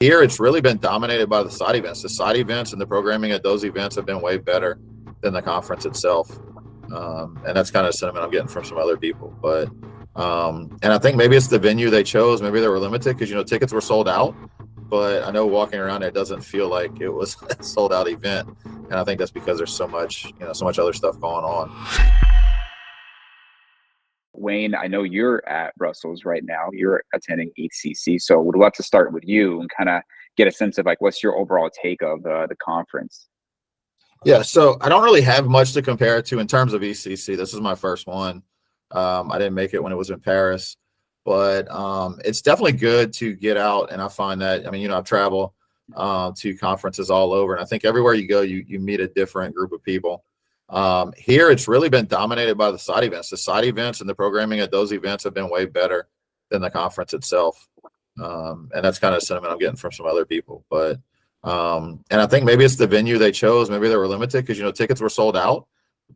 Here, it's really been dominated by the side events. The side events and the programming at those events have been way better than the conference itself. And that's kind of sentiment I'm getting from some other people. But and I think maybe it's the venue they chose. Maybe they were limited because, tickets were sold out. But I know walking around, it doesn't feel like it was a sold out event. And I think that's because there's so much other stuff going on. Wayne, I know you're at Brussels right now. You're attending Ethcc. So would love to start with you and kind of get a sense of what's your overall take of the conference? Yeah, so I don't really have much to compare it to in terms of Ethcc. This is my first one. I didn't make it when it was in Paris, but it's definitely good to get out. And I find that, I travel to conferences all over, and I think everywhere you go, you meet a different group of people. Here, it's really been dominated by the side events. The side events and the programming at those events have been way better than the conference itself. And that's kind of sentiment I'm getting from some other people. But and I think maybe it's the venue they chose. Maybe they were limited because, tickets were sold out.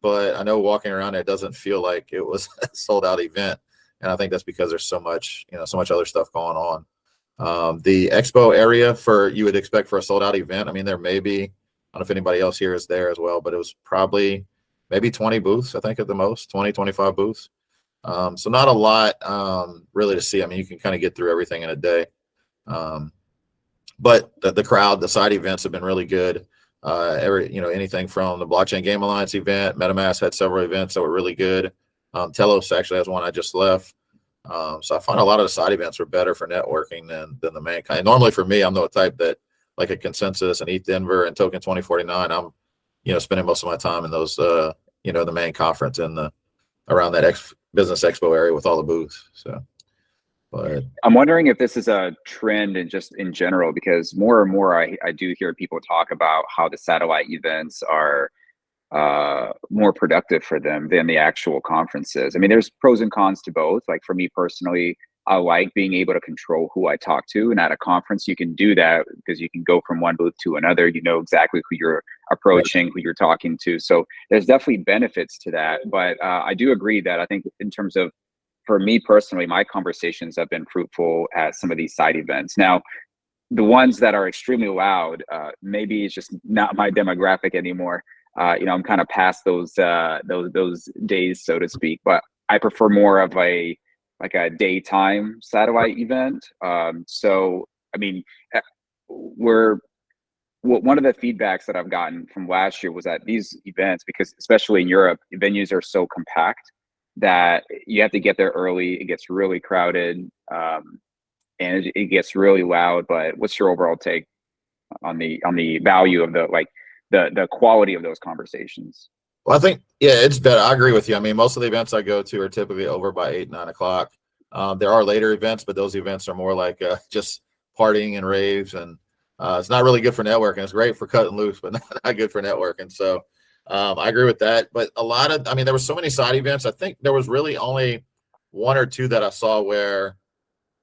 But I know walking around, it doesn't feel like it was a sold out event. And I think that's because there's so much other stuff going on. The expo area you would expect for a sold out event. There may be, I don't know if anybody else here is there as well, but it was probably maybe 20 booths, I think at the most, 20, 25 booths. So not a lot really to see. You can kind of get through everything in a day. But the crowd, the side events have been really good. Anything from the Blockchain Game Alliance event, Metamask had several events that were really good. Telos actually has one I just left. So I find a lot of the side events were better for networking than the main kind. Normally for me, I'm the type that like a Consensus and ETH Denver and Token 2049. I'm, spending most of my time in those, the main conference and around that business expo area with all the booths. So, but I'm wondering if this is a trend and just in general, because more and more I do hear people talk about how the satellite events are more productive for them than the actual conferences. There's pros and cons to both. Like for me personally, I like being able to control who I talk to. And at a conference, you can do that because you can go from one booth to another. You know exactly who you're approaching, who you're talking to. So there's definitely benefits to that. But I do agree that I think in terms of, for me personally, my conversations have been fruitful at some of these side events. Now, the ones that are extremely loud, maybe it's just not my demographic anymore. I'm kind of past those days, so to speak. But I prefer more of a daytime satellite event. One of the feedbacks that I've gotten from last year was that these events, because especially in Europe, venues are so compact that you have to get there early. It gets really crowded, and it gets really loud. But what's your overall take on the value of the quality of those conversations? Well, I think, yeah, it's better. I agree with you. Most of the events I go to are typically over by 8, 9 o'clock. There are later events, but those events are more like just partying and raves, and it's not really good for networking. It's great for cutting loose, but not good for networking. So I agree with that. But a lot of, there were so many side events. I think there was really only 1 or 2 that I saw where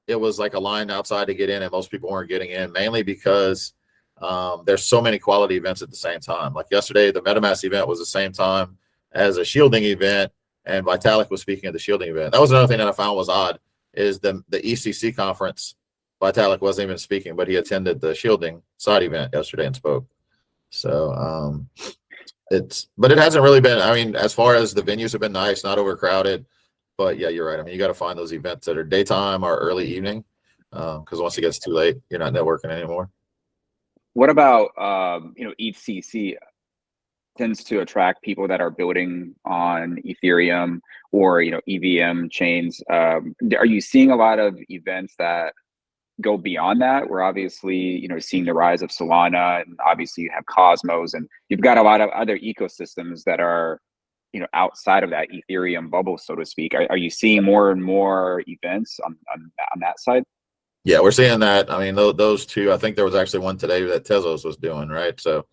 it was like a line outside to get in, and most people weren't getting in, mainly because there's so many quality events at the same time. Like yesterday, the Metamask event was the same time as a shielding event, and Vitalik was speaking at the shielding event. That was another thing that I found was odd, is the Ethcc conference. Vitalik wasn't even speaking, but he attended the shielding side event yesterday and spoke. So but it hasn't really been, as far as the venues have been nice, not overcrowded. But yeah, you're right. You got to find those events that are daytime or early evening, because once it gets too late, you're not networking anymore. What about, Ethcc tends to attract people that are building on Ethereum or, EVM chains. Are you seeing a lot of events that go beyond that? We're obviously, seeing the rise of Solana, and obviously you have Cosmos, and you've got a lot of other ecosystems that are, outside of that Ethereum bubble, so to speak. Are you seeing more and more events on that side? Yeah, we're seeing that. Those 2, I think there was actually one today that Tezos was doing, right? So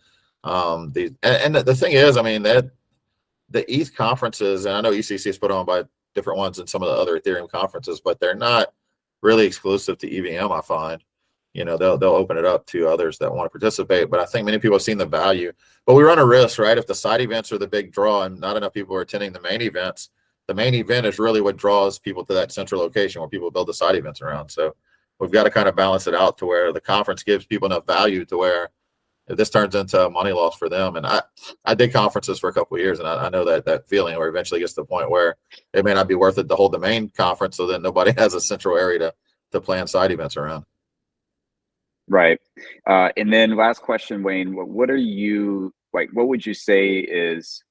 the thing is, that the ETH conferences, and I know ECC is put on by different ones than some of the other Ethereum conferences, but they're not really exclusive to EVM, I find. They'll open it up to others that want to participate, but I think many people have seen the value. But we run a risk, right? If the side events are the big draw and not enough people are attending the main events, the main event is really what draws people to that central location where people build the side events around. So we've got to kind of balance it out to where the conference gives people enough value to where if this turns into a money loss for them. And I did conferences for a couple of years, and I know that feeling where eventually gets to the point where it may not be worth it to hold the main conference, so then nobody has a central area to plan side events around. Right. And then last question, Wayne, what are you like? What would you say is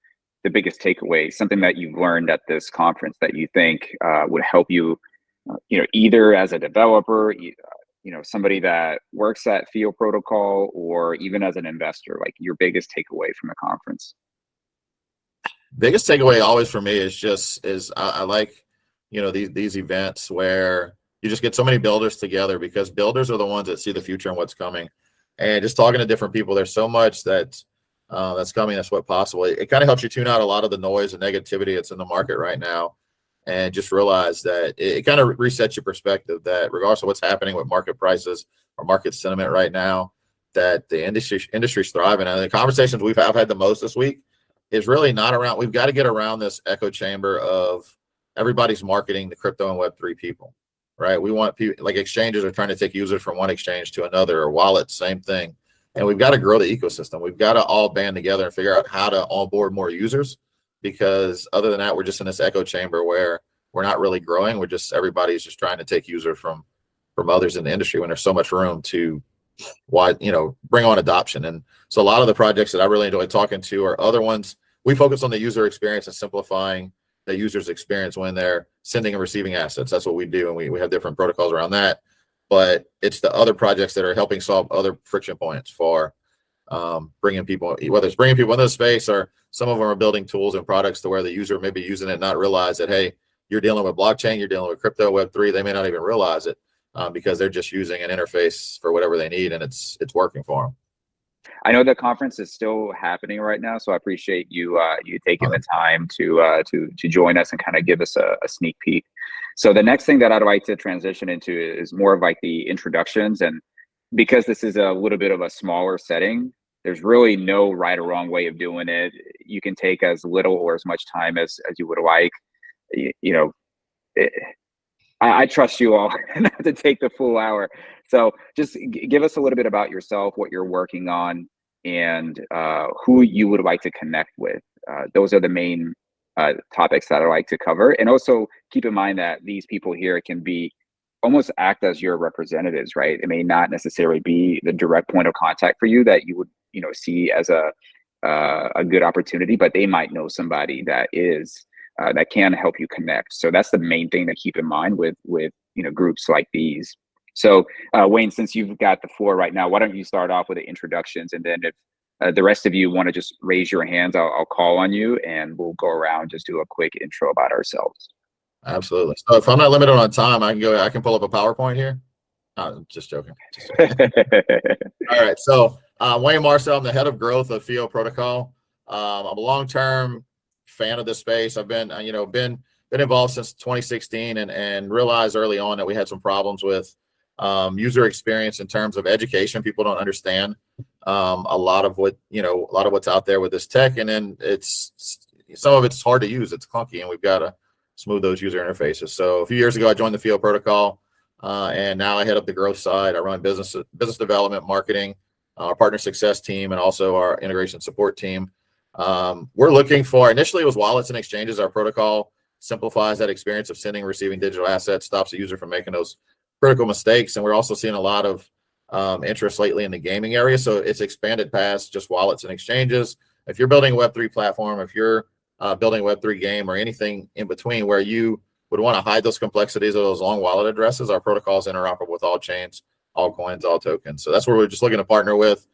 the biggest takeaway, something that you've learned at this conference that you think would help you, either as a developer, somebody that works at Fio Protocol, or even as an investor, like your biggest takeaway from the conference? Biggest takeaway always for me is I like, these events where you just get so many builders together, because builders are the ones that see the future and what's coming. And just talking to different people, there's so much that's coming, that's what possible. It kind of helps you tune out a lot of the noise and negativity that's in the market right now, and just realize that it kind of resets your perspective that regardless of what's happening with market prices or market sentiment right now, that the industry's thriving. And the conversations I've had the most this week is really not around, we've got to get around this echo chamber of everybody's marketing the crypto and Web3 people, right? We want people, like exchanges are trying to take users from one exchange to another, or wallets, same thing. And we've got to grow the ecosystem. We've got to all band together and figure out how to onboard more users, because other than that, we're just in this echo chamber where we're not really growing. Everybody's just trying to take users from others in the industry when there's so much room to bring on adoption. And so a lot of the projects that I really enjoy talking to are other ones. We focus on the user experience and simplifying the user's experience when they're sending and receiving assets. That's what we do. And we have different protocols around that, but it's the other projects that are helping solve other friction points for bringing people, whether it's bringing people into the space, or some of them are building tools and products to where the user may be using it, not realize that, hey, you're dealing with blockchain, you're dealing with crypto, Web3. They may not even realize it because they're just using an interface for whatever they need, and it's working for them. I know the conference is still happening right now, so I appreciate you taking the time to join us and kind of give us a sneak peek. So the next thing that I'd like to transition into is more of like the introductions, and because this is a little bit of a smaller setting, there's really no right or wrong way of doing it. You can take as little or as much time as you would like. I trust you all not to take the full hour. So just give us a little bit about yourself, what you're working on, and who you would like to connect with. Those are the main topics that I like to cover. And also keep in mind that these people here can be almost act as your representatives, right? It may not necessarily be the direct point of contact for you that you would, see as a good opportunity, but they might know somebody that is that can help you connect. So that's the main thing to keep in mind with groups like these. So Wayne, since you've got the floor right now, why don't you start off with the introductions, and then if the rest of you want to just raise your hands, I'll call on you, and we'll go around, just do a quick intro about ourselves. Absolutely. So if I'm not limited on time, I can pull up a PowerPoint here. Just joking. All right. So Wayne Marcel, I'm the head of growth of Fio Protocol. I'm a long-term fan of this space. I've been involved since 2016, and realized early on that we had some problems with user experience in terms of education. People don't understand a lot of what's out there with this tech, and then some of it's hard to use. It's clunky, and we've got to smooth those user interfaces. So a few years ago, I joined the Fio Protocol, and now I head up the growth side. I run business development, marketing, our partner success team, and also our integration support team. We're looking for, initially it was wallets and exchanges. Our protocol simplifies that experience of sending and receiving digital assets, stops the user from making those critical mistakes. And we're also seeing a lot of interest lately in the gaming area. So it's expanded past just wallets and exchanges. If you're building a Web3 platform, if you're building a Web3 game, or anything in between where you would want to hide those complexities of those long wallet addresses, our protocol is interoperable with all chains, all coins, all tokens. So that's where we're just looking to partner with.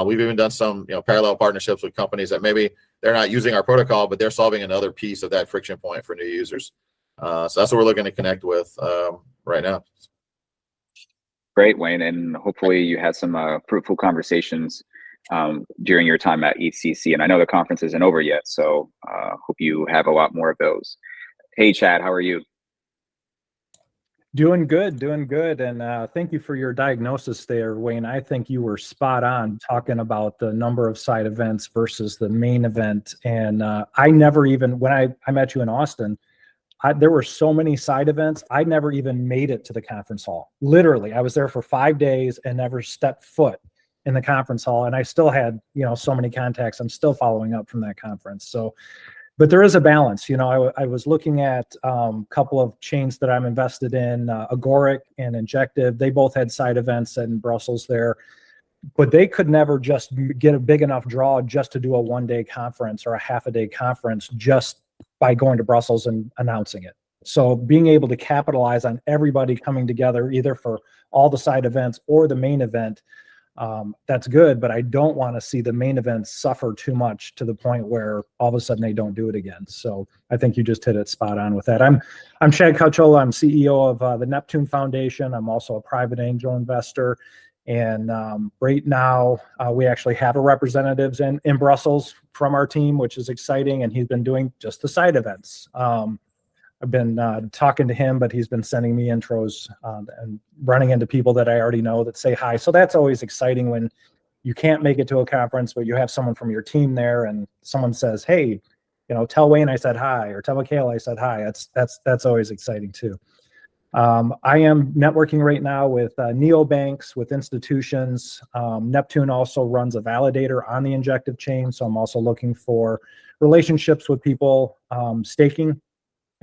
We've even done some parallel partnerships with companies that maybe they're not using our protocol, but they're solving another piece of that friction point for new users. So that's what we're looking to connect with right now. Great, Wayne, and hopefully you had some fruitful conversations during your time at Ethcc. And I know the conference isn't over yet, so hope you have a lot more of those. Hey, Chad, how are you? Doing good. And thank you for your diagnosis there, Wayne. I think you were spot on talking about the number of side events versus the main event. And I never even, when I met you in Austin, there were so many side events. I never even made it to the conference hall. Literally, I was there for 5 days and never stepped foot in the conference hall. And I still had, so many contacts. I'm still following up from that conference. So, but there is a balance. I was looking at a couple of chains that I'm invested in, Agoric and Injective. They both had side events in Brussels there, but they could never just get a big enough draw just to do a 1-day conference or a half-a-day conference just by going to Brussels and announcing it. So being able to capitalize on everybody coming together, either for all the side events or the main event, that's good, but I don't want to see the main events suffer too much to the point where all of a sudden they don't do it again. So I think you just hit it spot on with that. I'm Chad Cutchell. I'm CEO of the Neptune Foundation. I'm also a private angel investor. And right now, we actually have a representative in Brussels from our team, which is exciting. And he's been doing just the side events. I've been talking to him, but he's been sending me intros and running into people that I already know that say hi. So that's always exciting when you can't make it to a conference, but you have someone from your team there and someone says, hey, tell Wayne I said hi, or tell Mikhail I said hi. That's always exciting too. I am networking right now with neobanks, with institutions. Neptune also runs a validator on the Injective chain. So I'm also looking for relationships with people staking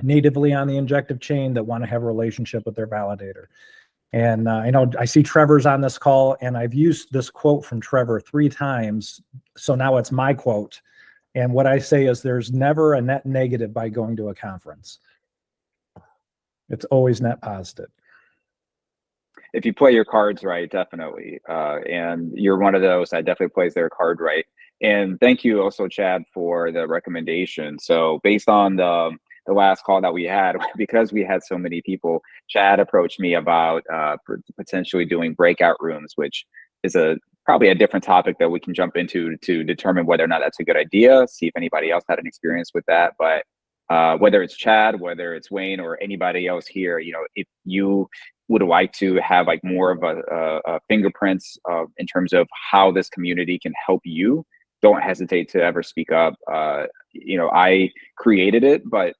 natively on the Injective chain that want to have a relationship with their validator. And I see Trevor's on this call, and I've used this quote from Trevor 3 times. So now it's my quote. And what I say is there's never a net negative by going to a conference. It's always net positive. If you play your cards right, definitely. And you're one of those that definitely plays their card right. And thank you also, Chad, for the recommendation. So based on the last call that we had, because we had so many people, Chad approached me about potentially doing breakout rooms, which is probably a different topic that we can jump into to determine whether or not that's a good idea, see if anybody else had an experience with that. But whether it's Chad, whether it's Wayne, or anybody else here, if you would like to have like more of a fingerprints in terms of how this community can help you, don't hesitate to ever speak up. I created it, but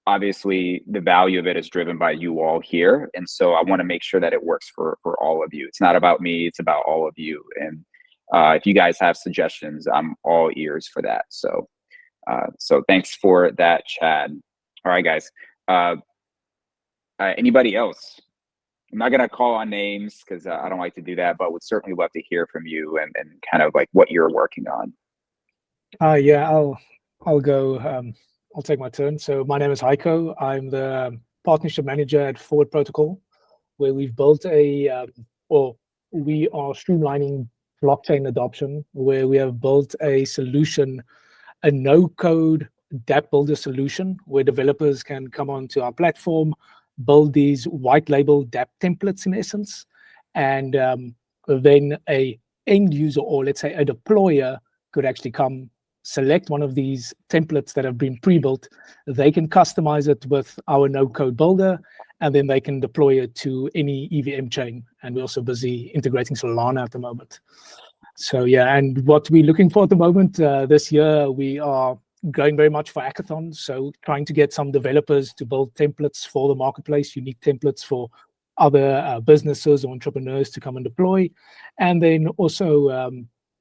obviously the value of it is driven by you all here. And so I want to make sure that it works for all of you. It's not about me, it's about all of you. And if you guys have suggestions, I'm all ears for that. So thanks for that, Chad. All right, guys. Anybody else? I'm not going to call on names because I don't like to do that, but would certainly love to hear from you and kind of like what you're working on. Yeah, I'll go. I'll take my turn. So my name is Hico. I'm the partnership manager at Forward Protocol, where we've built we are streamlining blockchain adoption, where we have built a solution, a no-code Dapp builder solution, where developers can come onto our platform, build these white label Dapp templates in essence, and then a end user, or let's say a deployer, could actually come select one of these templates that have been pre-built. They can customize it with our no-code builder, and then they can deploy it to any EVM chain. And we're also busy integrating Solana at the moment. So yeah, and what we're looking for at the moment, this year, we are going very much for hackathons. So trying to get some developers to build templates for the marketplace, unique templates for other businesses or entrepreneurs to come and deploy. And then also,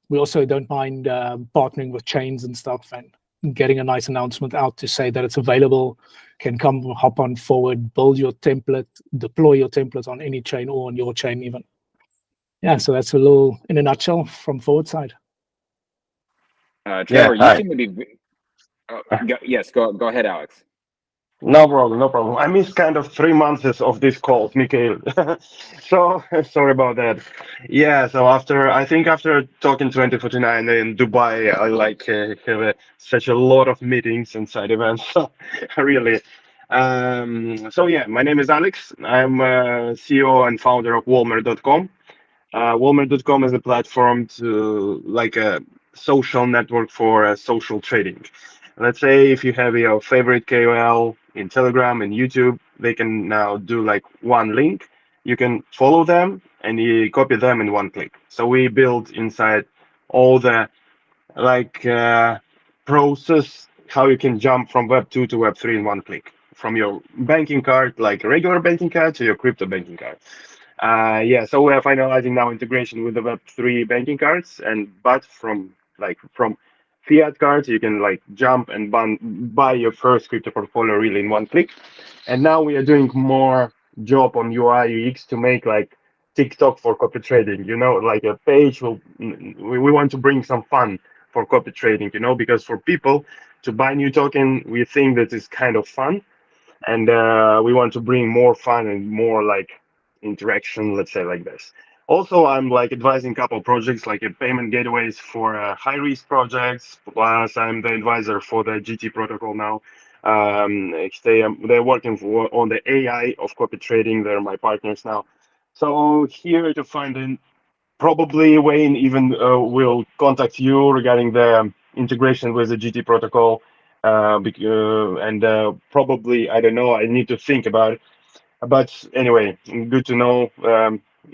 we also don't mind partnering with chains and stuff and getting a nice announcement out to say that it's available, can come hop on Forward, build your template, deploy your template on any chain or on your chain even. Yeah, so that's a little in a nutshell from Forward side. Trevor, you seem to be. Yes, go ahead, Alex. No problem. I missed kind of 3 months of this call, Mikhail. So sorry about that. Yeah, so after talking 2049 in Dubai, I have such a lot of meetings and side events. So really. So yeah, my name is Alex. I'm CEO and founder of Wallmer.com. Wallmer.com is a platform to like a social network for social trading. Let's say if you have your favorite KOL in Telegram and YouTube, they can now do like one link. You can follow them and you copy them in one click. So we build inside all the process how you can jump from Web 2 to Web 3 in one click. from your banking card, like a regular banking card, to your crypto banking card. Yeah, so we are finalizing now integration with the Web3 banking cards, but from fiat cards, you can like jump and buy your first crypto portfolio really in one click. And now we are doing more job on UI UX to make like TikTok for copy trading, like a page we want to bring some fun for copy trading, because for people to buy new token, we think that is kind of fun, and we want to bring more fun and more like interaction, let's say like this. Also, I'm like advising a couple projects like payment gateways for high risk projects. Plus, I'm the advisor for the GT protocol now. They're working on the AI of copy trading. They're my partners now. So here to find in. Probably Wayne even will contact you regarding the integration with the GT protocol, and probably, I don't know, I need to think about it. But anyway, good to know.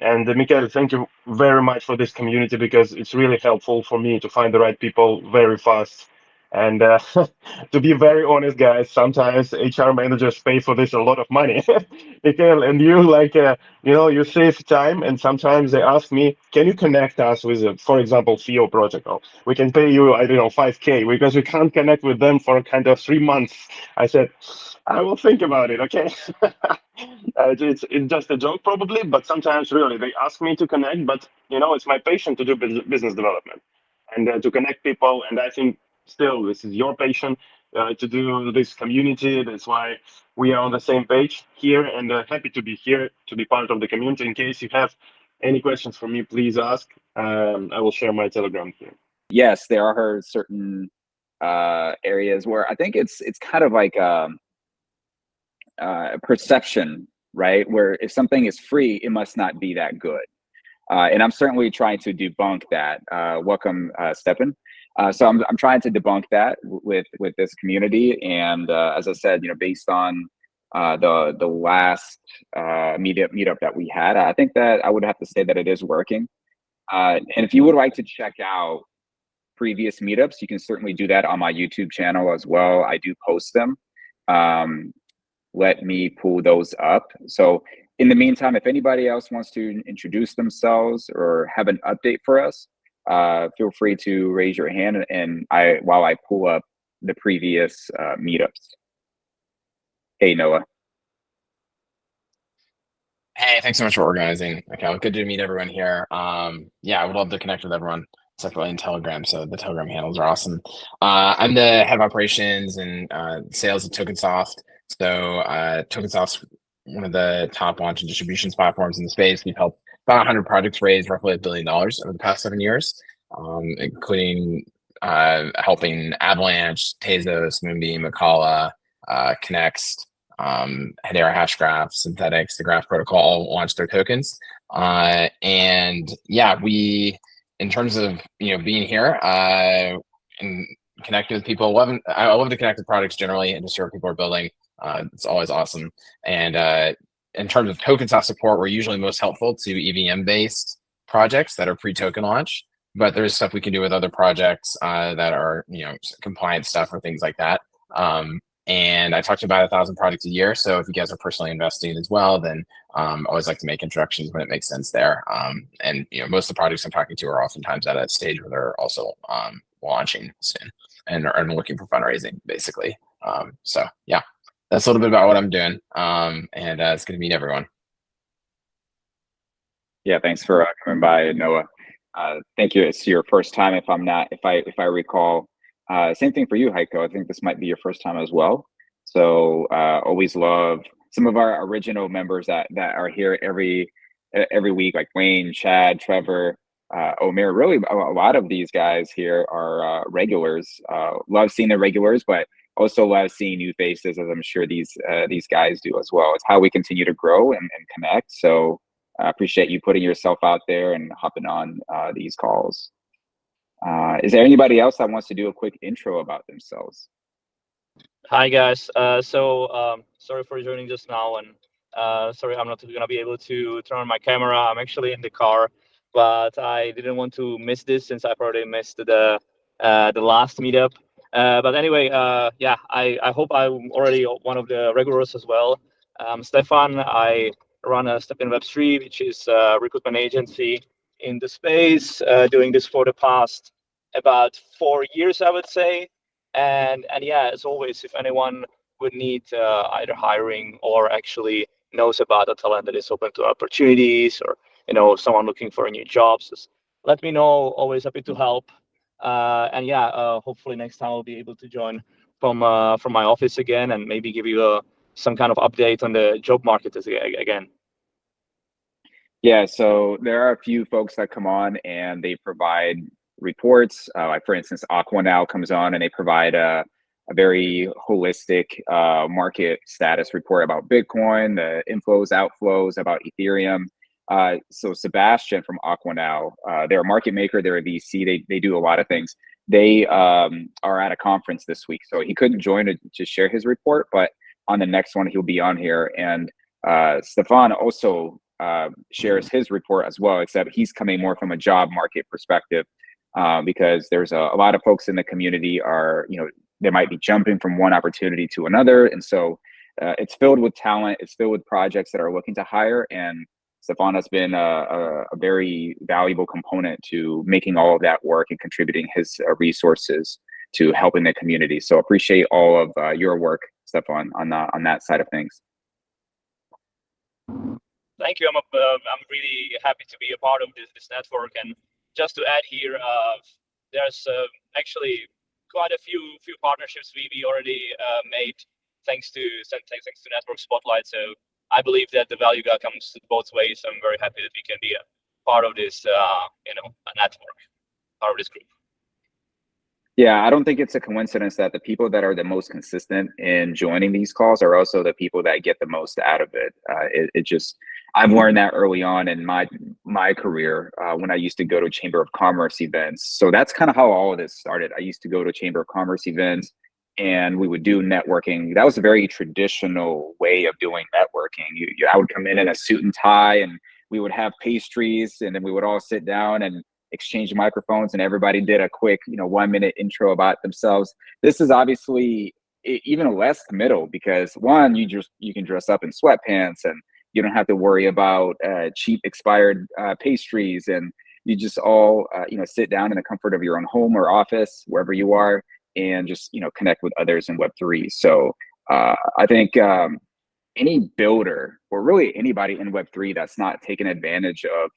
And Mikhail, thank you very much for this community, because it's really helpful for me to find the right people very fast. And to be very honest, guys, sometimes HR managers pay for this a lot of money. Mikhail, and you you save time, and sometimes they ask me, can you connect us with, for example, Fio Protocol? We can pay you, I don't know, 5K, because we can't connect with them for kind of 3 months. I said, I will think about it, okay? It's just a joke probably, but sometimes really they ask me to connect, but it's my passion to do business development and to connect people. And I think still this is your passion to do this community. That's why we are on the same page here, and happy to be here to be part of the community. In case you have any questions for me, please ask. I will share my Telegram here. Yes, there are certain areas where I think it's kind of like perception, right? Where if something is free, it must not be that good. And I'm certainly trying to debunk that. Welcome, Stepin. So I'm trying to debunk that with this community. And as I said, based on the last meetup that we had, I think that I would have to say that it is working. And if you would like to check out previous meetups, you can certainly do that on my YouTube channel as well. I do post them. Let me pull those up. So in the meantime, if anybody else wants to introduce themselves or have an update for us, feel free to raise your hand, and while I pull up the previous meetups. Hey, Noah. Hey, thanks so much for organizing. Okay, good to meet everyone here. Yeah, I would love to connect with everyone, separately in Telegram. So the Telegram handles are awesome. I'm the head of operations and sales at Tokensoft. So Tokensoft's one of the top launch and distributions platforms in the space. We've helped about 100 projects raise roughly $1 billion over the past 7 years, including helping Avalanche, Tezos, Moonbeam, Mikhail, Connects, Hedera Hashgraph, Synthetics, the Graph Protocol all launched their tokens. And yeah, we, in terms of being here and connecting with people, I love to connect with products generally and just hear what people are building. It's always awesome. And in terms of Tokensoft support, we're usually most helpful to EVM-based projects that are pre-token launch, but there's stuff we can do with other projects that are compliance stuff or things like that. And I talk to about 1,000 projects a year. So if you guys are personally investing as well, then I always like to make introductions when it makes sense there. And most of the projects I'm talking to are oftentimes at a stage where they're also launching soon and are looking for fundraising, basically. So yeah, that's a little bit about what I'm doing. And it's good to meet everyone. Yeah, thanks for coming by, Noah. Thank you. It's your first time, if I recall. Same thing for you, Hico. I think this might be your first time as well. So always love some of our original members that are here every week, like Wayne, Chad, Trevor, Ömer. Really, a lot of these guys here are regulars. Love seeing the regulars, but also love seeing new faces, as I'm sure these guys do as well. It's how we continue to grow and connect. So I appreciate you putting yourself out there and hopping on these calls. Is there anybody else that wants to do a quick intro about themselves? Hi guys. Sorry for joining just now, and sorry I'm not gonna be able to turn on my camera. I'm actually in the car, but I didn't want to miss this since I've already missed the last meetup. But anyway, yeah, I hope I'm already one of the regulars as well. Stephan, I run a Stepin Web3, which is a recruitment agency in the space, doing this for the past about 4 years, I would say. And yeah, as always, if anyone would need either hiring or actually knows about a talent that is open to opportunities, or someone looking for a new job, just let me know. Always happy to help. And yeah, hopefully next time I'll be able to join from my office again and maybe give you some kind of update on the job market again. Yeah, so there are a few folks that come on and they provide reports. Like for instance, Aqua now comes on and they provide a very holistic market status report about Bitcoin, the inflows, outflows, about Ethereum. So Sebastian from Aqua now, they're a market maker, they're a VC, they do a lot of things. They are at a conference this week, so he couldn't join to share his report, but on the next one, he'll be on here. And Stephan also shares his report as well, except he's coming more from a job market perspective, because there's a lot of folks in the community are, they might be jumping from one opportunity to another. And so it's filled with talent, it's filled with projects that are looking to hire. And Stephan has been a very valuable component to making all of that work and contributing his resources to helping the community. So appreciate all of your work, Stephan, on that side of things. Thank you. I'm really happy to be a part of this network. And just to add here, there's actually quite a few partnerships we already made thanks to Network Spotlight. So I believe that the value comes both ways. I'm very happy that we can be a part of this, a network, part of this group. Yeah, I don't think it's a coincidence that the people that are the most consistent in joining these calls are also the people that get the most out of it. It just, I've learned that early on in my career when I used to go to Chamber of Commerce events. So that's kind of how all of this started. I used to go to Chamber of Commerce events and we would do networking. That was a very traditional way of doing networking. I would come in a suit and tie and we would have pastries and then we would all sit down and exchange microphones and everybody did a quick 1-minute intro about themselves. This is obviously even less committal because one, you can dress up in sweatpants and you don't have to worry about cheap expired pastries, and you just all sit down in the comfort of your own home or office, wherever you are, and just connect with others in Web3. So I think any builder or really anybody in Web3 that's not taking advantage of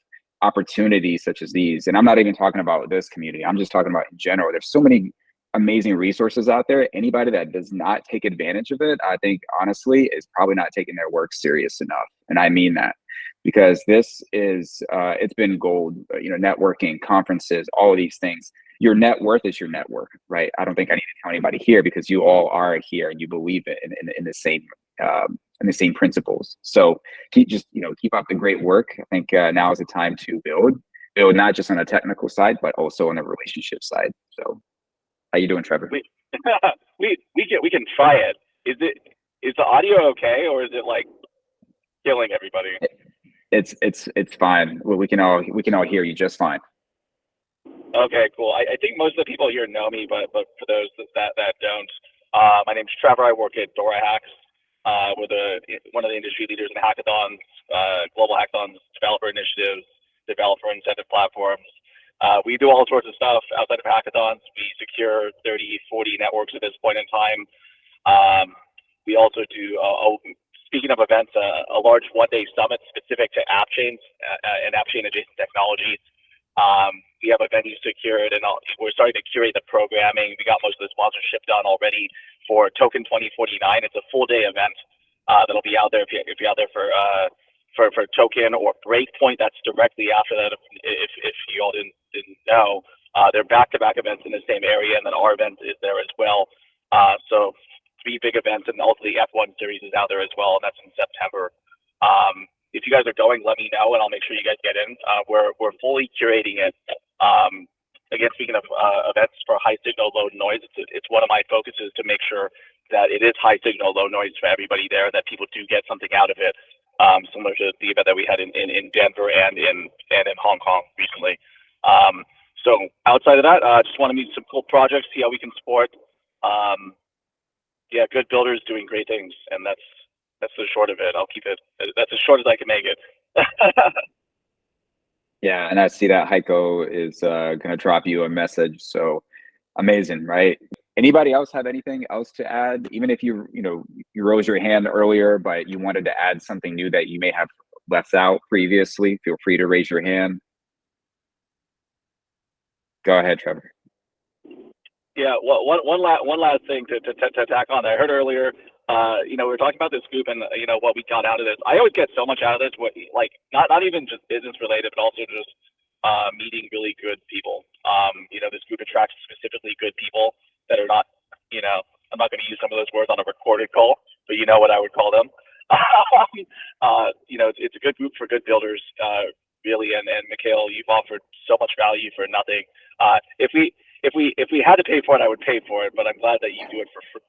opportunities such as these, and I'm not even talking about this community, I'm just talking about in general, there's so many amazing resources out there. Anybody that does not take advantage of it, I think honestly is probably not taking their work serious enough. And I mean that because this is it's been gold. Networking, conferences, all of these things, your net worth is your network, right? I don't think I need to tell anybody here because you all are here and you believe it in the same principles. So keep up the great work. I think now is the time to build not just on a technical side, but also on the relationship side. So how you doing, Trevor? We can try it. Is the audio okay, or is it like killing everybody? It's fine. We can all hear you just fine. Okay, cool. I think most of the people here know me, but for those that don't, my name's Trevor. I work at DoraHacks. We're one of the industry leaders in hackathons, global hackathons, developer initiatives, developer incentive platforms. We do all sorts of stuff outside of hackathons. We secure 30, 40 networks at this point in time. We also do, speaking of events, a large one-day summit specific to app chains and app chain adjacent technologies. We have a venue secured, and we're starting to curate the programming. We got most of the sponsorship done already for Token 2049. It's a full-day event that'll be out there if you're out there for Token or Breakpoint. That's directly after that. If you all didn't know, they're back-to-back events in the same area, and then our event is there as well. So 3 big events, and also the F1 series is out there as well, and that's in September. If you guys are going, let me know, and I'll make sure you guys get in. We're fully curating it. Again, speaking of events for high signal, low noise, it's one of my focuses to make sure that it is high signal, low noise for everybody there, that people do get something out of it, similar to the event that we had in Denver and in Hong Kong recently. So outside of that, just want to meet some cool projects, see how we can support Yeah, good builders doing great things, and that's the short of it. I'll keep it. That's as short as I can make it. Yeah, and I see that Hico is gonna drop you a message. So amazing, right? Anybody else have anything else to add? Even if you rose your hand earlier, but you wanted to add something new that you may have left out previously, feel free to raise your hand. Go ahead, Trevor. Yeah, well, one last thing to tack on. I heard earlier, we were talking about this group and what we got out of this. I always get so much out of this. Like not even just business related, but also just meeting really good people. This group attracts specifically good people that are not, I'm not going to use some of those words on a recorded call, but you know what I would call them. It's a good group for good builders, really. And Mikhail, you've offered so much value for nothing. If we had to pay for it, I would pay for it, but I'm glad that you do it for free.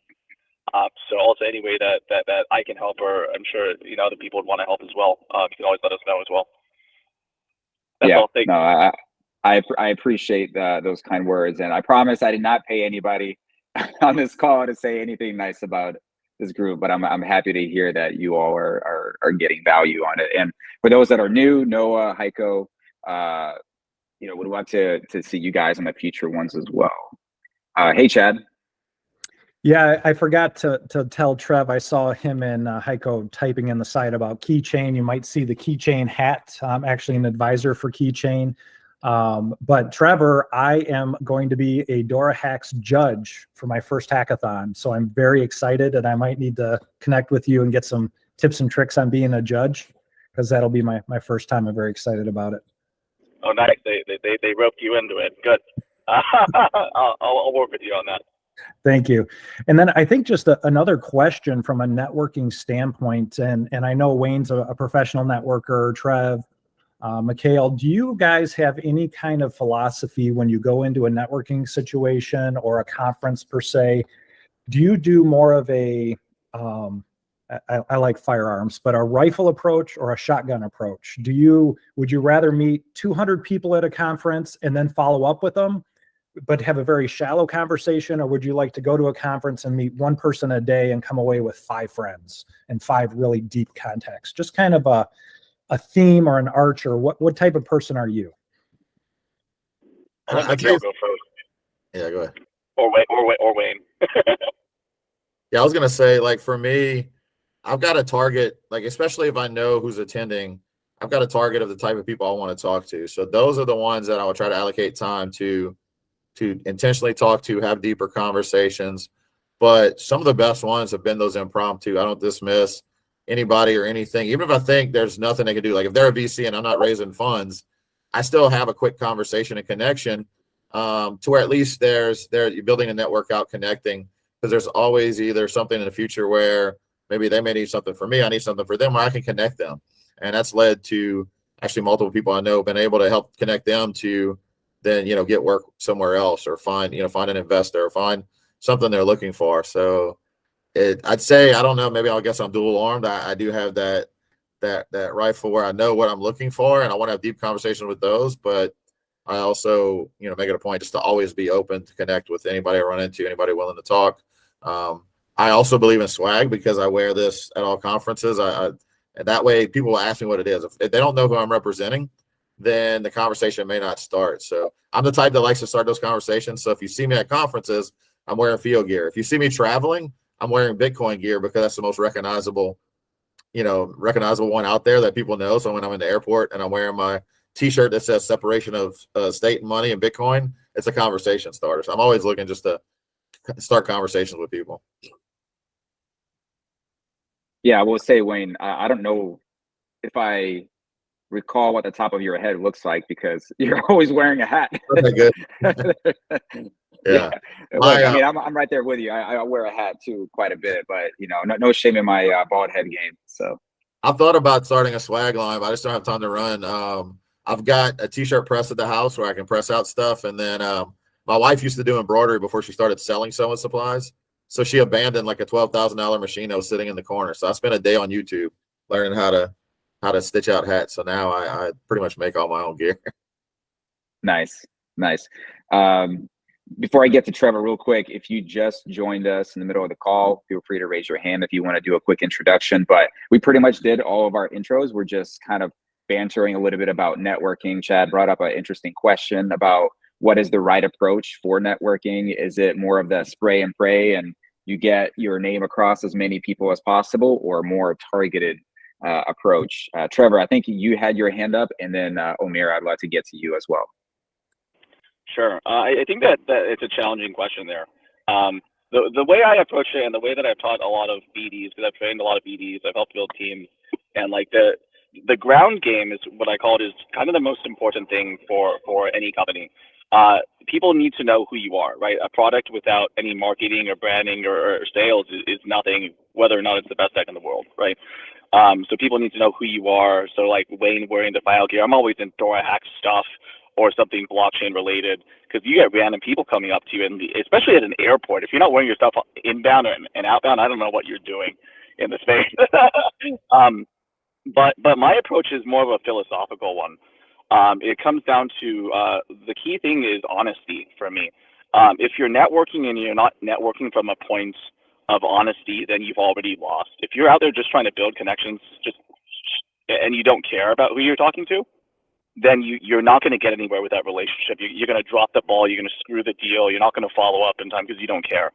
So also any way that I can help, or I'm sure other people would want to help as well. You can always let us know as well. That's all. Thanks. No, I appreciate those kind words, and I promise I did not pay anybody on this call to say anything nice about this group, but I'm happy to hear that you all are getting value on it. And for those that are new, Noah, Hico, would love to see you guys on the future ones as well. Hey, Chad. Yeah, I forgot to tell Trev. I saw him and Hico typing in the site about Keychain. You might see the Keychain hat. I'm actually an advisor for Keychain. But Trevor, I am going to be a DoraHacks judge for my first hackathon. So I'm very excited, and I might need to connect with you and get some tips and tricks on being a judge, because that'll be my first time. I'm very excited about it. Oh, nice. They roped you into it. Good. I'll work with you on that. Thank you. And then I think just another question from a networking standpoint, and I know Wayne's a professional networker, Trev, Mikhail, do you guys have any kind of philosophy when you go into a networking situation or a conference per se? Do you do more of a, I like firearms, but a rifle approach or a shotgun approach? Would you rather meet 200 people at a conference and then follow up with them, but have a very shallow conversation? Or would you like to go to a conference and meet one person a day and come away with 5 friends and 5 really deep contacts? Just kind of a theme or an arch, or what type of person are you? I'll let Mikhail go first. Yeah, go ahead. Or Wayne. Yeah, I was gonna say, like, for me, I've got a target, like, especially if I know who's attending, I've got a target of the type of people I want to talk to. So those are the ones that I would try to allocate time to intentionally talk to, have deeper conversations. But some of the best ones have been those impromptu. I don't dismiss anybody or anything, even if I think there's nothing they can do. Like if they're a VC and I'm not raising funds, I still have a quick conversation and connection, to where at least you're building a network out, connecting, because there's always either something in the future where maybe they may need something for me, I need something for them, where I can connect them. And that's led to actually multiple people I know been able to help connect them to then, get work somewhere else, or find an investor, or find something they're looking for. So I'd say, I don't know, maybe I guess I'm dual armed. I do have that rifle where I know what I'm looking for, and I want to have deep conversations with those. But I also, make it a point just to always be open to connect with anybody I run into, anybody willing to talk. I also believe in swag, because I wear this at all conferences. And that way people will ask me what it is. If they don't know who I'm representing, then the conversation may not start. So I'm the type that likes to start those conversations. So if you see me at conferences, I'm wearing Fio gear. If you see me traveling, I'm wearing Bitcoin gear, because that's the most recognizable one out there that people know. So when I'm in the airport and I'm wearing my t-shirt that says separation of state and money and Bitcoin, it's a conversation starter. So I'm always looking just to start conversations with people. Yeah, I will say, Wayne, I don't know if I recall what the top of your head looks like, because you're always wearing a hat. Okay, good. Yeah. Look, I mean, I'm right there with you. I wear a hat too quite a bit, but no shame in my bald head game. So I've thought about starting a swag line, but I just don't have time to run. I've got a t-shirt press at the house where I can press out stuff. And then my wife used to do embroidery before she started selling sewing supplies. So she abandoned like a $12,000 machine that was sitting in the corner. So I spent a day on YouTube learning how to stitch out hats. So now I pretty much make all my own gear. Nice. Before I get to Trevor, real quick, if you just joined us in the middle of the call, feel free to raise your hand if you want to do a quick introduction. But we pretty much did all of our intros. We're just kind of bantering a little bit about networking. Chad brought up an interesting question about what is the right approach for networking. Is it more of the spray and pray and you get your name across as many people as possible, or more targeted approach? Trevor, I think you had your hand up, and then Ömer, I'd love to get to you as well. Sure. I think that it's a challenging question there. The way I approach it, and the way that I've taught a lot of BDs, because I've trained a lot of BDs, I've helped build teams, and like the ground game is what I call it, is kind of the most important thing for any company. People need to know who you are, right? A product without any marketing or branding or sales is nothing, whether or not it's the best tech in the world, right? So people need to know who you are. So like Wayne wearing the file gear, I'm always in DoraHacks stuff or something blockchain related, because you get random people coming up to you, and especially at an airport, if you're not wearing your stuff inbound and outbound, I don't know what you're doing in the space. But my approach is more of a philosophical one. It comes down to the key thing is honesty for me. If you're networking and you're not networking from a point of honesty, then you've already lost. If you're out there just trying to build connections, and you don't care about who you're talking to, then you're not going to get anywhere with that relationship. You're going to drop the ball. You're going to screw the deal. You're not going to follow up in time because you don't care.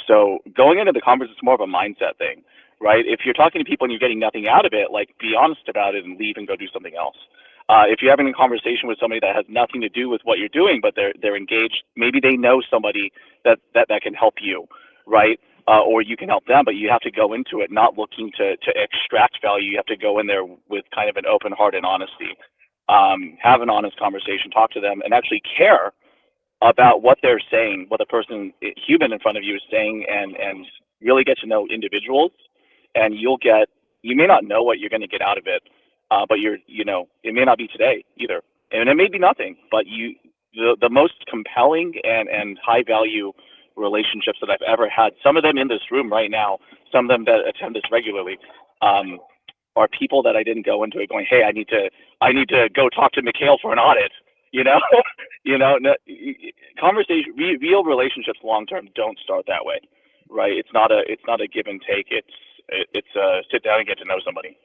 So going into the conference is more of a mindset thing, right? If you're talking to people and you're getting nothing out of it, like, be honest about it and leave and go do something else. If you're having a conversation with somebody that has nothing to do with what you're doing, but they're engaged, maybe they know somebody that can help you, right? Or you can help them, but you have to go into it not looking to extract value. You have to go in there with kind of an open heart and honesty. Have an honest conversation, talk to them, and actually care about what they're saying, what the person, human in front of you is saying, and really get to know individuals. And you may not know what you're going to get out of it, but it may not be today either, and it may be nothing. But the most compelling and high value relationships that I've ever had, some of them in this room right now, some of them that attend this regularly, are people that I didn't go into it going, hey, I need to go talk to Mikhail for an audit. Conversation, real relationships long term don't start that way, right? It's not a give and take. It's sit down and get to know somebody.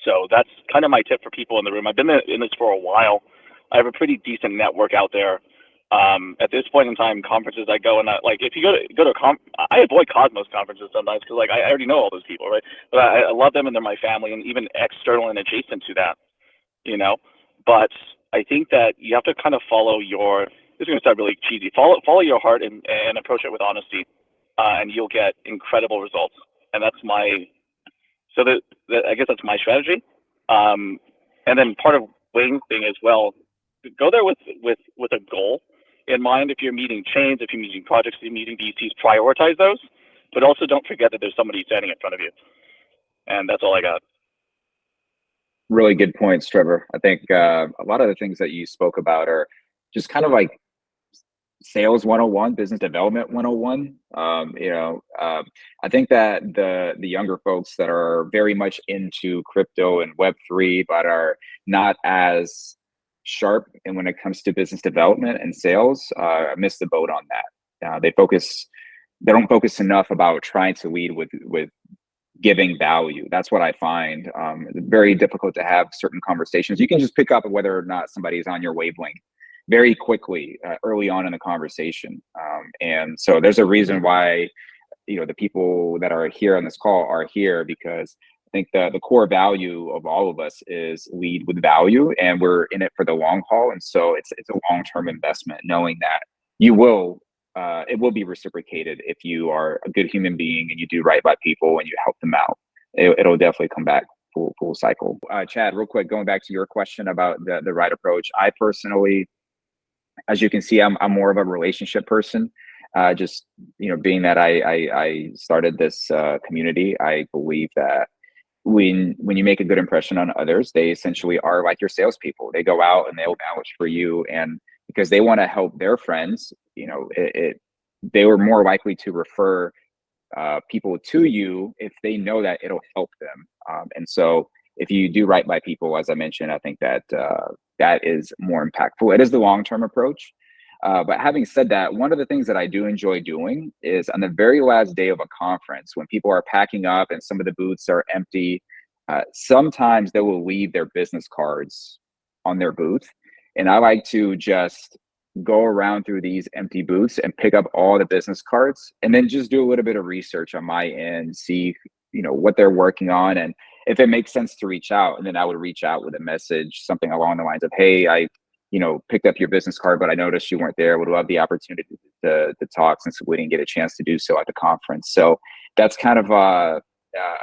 So that's kind of my tip for people in the room. I've been in this for a while. I have a pretty decent network out there. At this point in time, conferences I go and if you go to I avoid Cosmos conferences sometimes because I already know all those people, right? But I love them and they're my family, and even external and adjacent to that, But I think that you have to kind of follow your. This is going to sound really cheesy. Follow your heart and approach it with honesty, and you'll get incredible results. And that's my. So I guess that's my strategy. And then part of Wayne's thing as well. Go there with a goal in mind. If you're meeting chains, if you're meeting projects, if you're meeting VCs, prioritize those, but also don't forget that there's somebody standing in front of you. And that's all I got. Really good points, Trevor. I think a lot of the things that you spoke about are just kind of like sales 101, business development 101. I think that the younger folks that are very much into crypto and Web3, but are not as sharp, and when it comes to business development and sales, miss the boat on that. They don't focus enough about trying to lead with giving value. That's what I find. It's very difficult to have certain conversations. You can just pick up whether or not somebody is on your wavelength very quickly early on in the conversation. And so there's a reason why the people that are here on this call are here, because I think the core value of all of us is lead with value, and we're in it for the long haul. And so it's a long-term investment, knowing that it will be reciprocated if you are a good human being and you do right by people and you help them out. It'll definitely come back full cycle. Chad, real quick, going back to your question about the right approach. I personally, as you can see, I'm more of a relationship person. Just being that I started this community, I believe that when you make a good impression on others, they essentially are like your salespeople. They go out and they'll vouch for you, and because they want to help their friends, they were more likely to refer people to you if they know that it'll help them. And so if you do right by people, as I mentioned, I think that that is more impactful. It is the long-term approach. But having said that, one of the things that I do enjoy doing is on the very last day of a conference, when people are packing up and some of the booths are empty, sometimes they will leave their business cards on their booth. And I like to just go around through these empty booths and pick up all the business cards, and then just do a little bit of research on my end, see, what they're working on, and if it makes sense to reach out. And then I would reach out with a message, something along the lines of, hey, I picked up your business card, but I noticed you weren't there. Would love the opportunity to talk, since we didn't get a chance to do so at the conference. So that's kind of a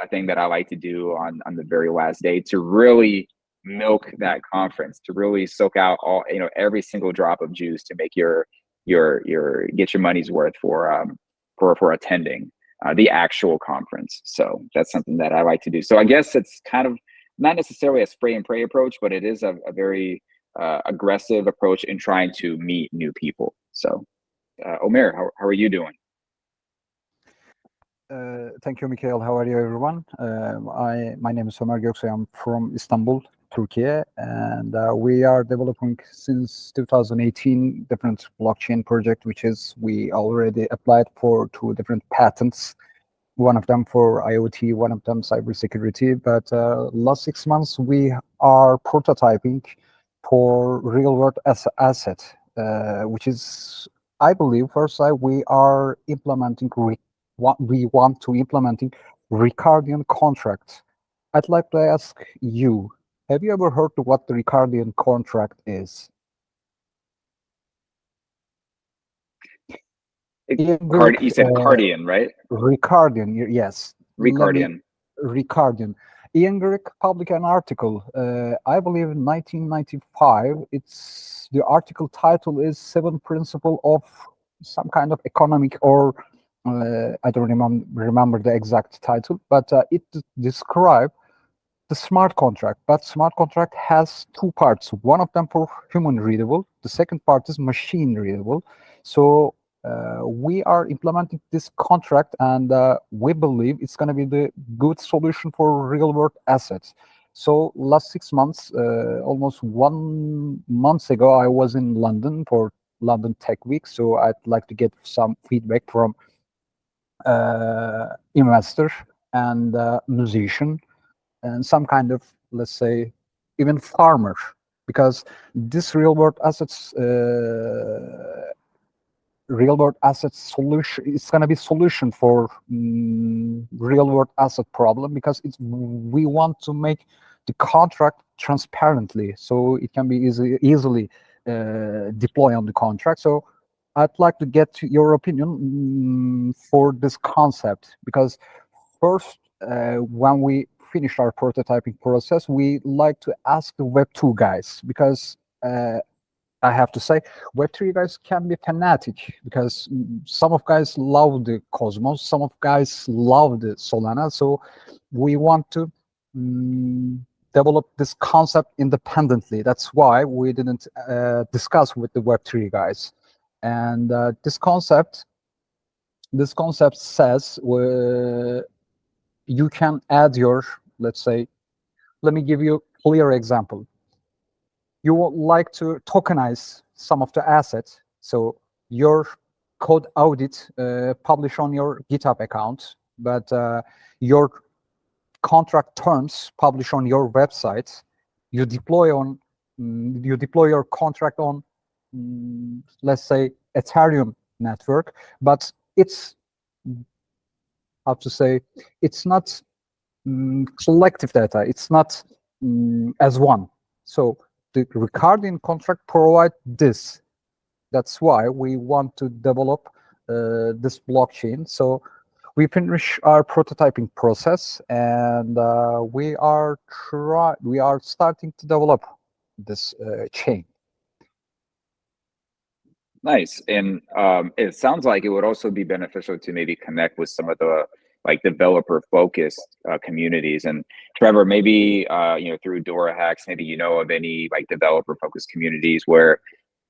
thing that I like to do on the very last day, to really milk that conference, to really soak out all, every single drop of juice, to make your get your money's worth for attending the actual conference. So that's something that I like to do. So I guess it's kind of not necessarily a spray and pray approach, but it is a very aggressive approach in trying to meet new people. So Ömer, how are you doing? Thank you, Mikhail. How are you, everyone? My name is Ömer Göksoy. I'm from Istanbul, Turkey, and we are developing since 2018 different blockchain project, which is we already applied for 2 different patents. One of them for IoT, one of them cybersecurity. But last 6 months we are prototyping for real-world asset, which is, I believe, first we are implementing we want to implementing Ricardian contract. I'd like to ask you, have you ever heard of what the Ricardian contract is? You said Cardian, right? Ricardian, yes. Ricardian. Ricardian. Ian Grigg published an article, I believe in 1995. The article title is 7 Principles of some kind of economic, or I don't remember the exact title, but it describes the smart contract. But smart contract has 2 parts. One of them for human readable. The second part is machine readable. So we are implementing this contract, and we believe it's going to be the good solution for real world assets. So last 6 months, almost 1 month ago, I was in London for London Tech Week. So I'd like to get some feedback from investor and musician and some kind of, let's say, even farmer, because this real world assets solution, it's going to be solution for real world asset problem, because we want to make the contract transparently, so it can be easily deploy on the contract. So I'd like to get your opinion for this concept, because first, when we finish our prototyping process, we like to ask the Web2 guys, because I have to say, Web3 guys can be fanatic, because some of guys love the Cosmos, some of guys love the Solana. So we want to develop this concept independently. That's why we didn't discuss with the Web3 guys. And this concept says you can add your, let's say, let me give you a clear example. You would like to tokenize some of the assets, so your code audit publish on your GitHub account, but your contract terms publish on your website. You deploy your contract on, let's say, Ethereum network, but it's, how to say, it's not collective data. It's not as one. So the Ricardian contract provide this. That's why we want to develop this blockchain. So we finish our prototyping process, and we are starting to develop this chain. Nice. And it sounds like it would also be beneficial to maybe connect with some of the developer focused communities. And Trevor, maybe through DoraHacks, maybe of any developer focused communities where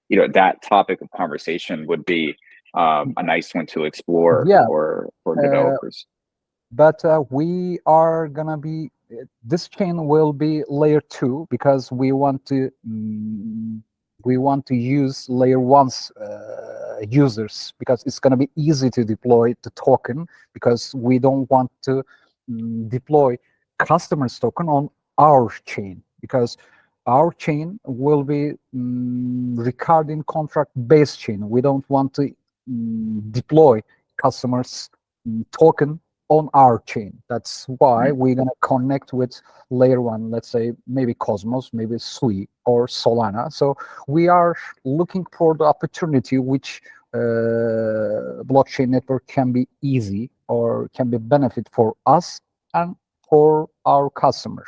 that topic of conversation would be a nice one to explore for developers. But we are gonna be, this chain will be layer 2, because we want to we want to use layer one's users, because it's going to be easy to deploy the token, because we don't want to deploy customers token on our chain, because our chain will be recording contract based chain. We don't want to deploy customers token on our chain. That's why we're going to connect with layer one, let's say maybe Cosmos, maybe Sui or Solana. So we are looking for the opportunity which blockchain network can be easy or can be benefit for us and for our customers.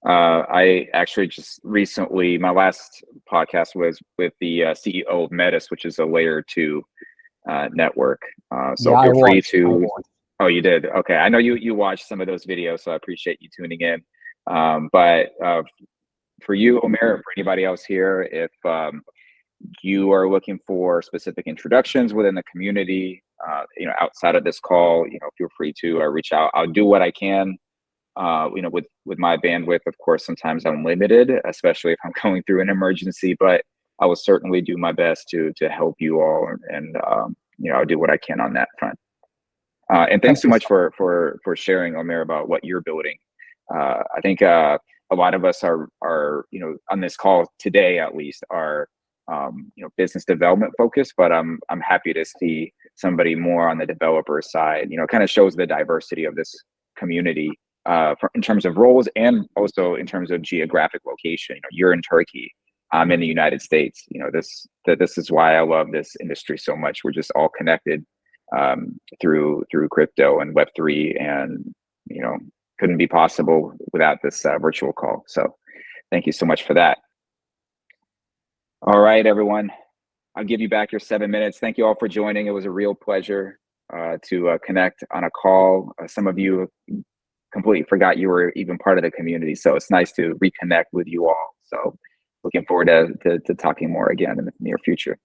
I actually just recently, my last podcast was with the CEO of Metis, which is a layer 2 network. So yeah, feel free to. Oh, you did? Okay. I know you watched some of those videos, so I appreciate you tuning in. But for you, Ömer, for anybody else here, if you are looking for specific introductions within the community, outside of this call, feel free to reach out. I'll do what I can. With my bandwidth, of course, sometimes I'm limited, especially if I'm going through an emergency, but I will certainly do my best to help you all, and I'll do what I can on that front. And thanks so much for sharing, Ömer, about what you're building. I think a lot of us are on this call today, at least, are business development focused, but I'm happy to see somebody more on the developer side. It kind of shows the diversity of this community. In terms of roles and also in terms of geographic location. You're in Turkey, I'm in the United States. This is why I love this industry so much. We're just all connected through crypto and Web3, and couldn't be possible without this virtual call. So thank you so much for that. All right, everyone, I'll give you back your 7 minutes. Thank you all for joining. It was a real pleasure to connect on a call. Some of you completely forgot you were even part of the community, so it's nice to reconnect with you all. So looking forward to talking more again in the near future.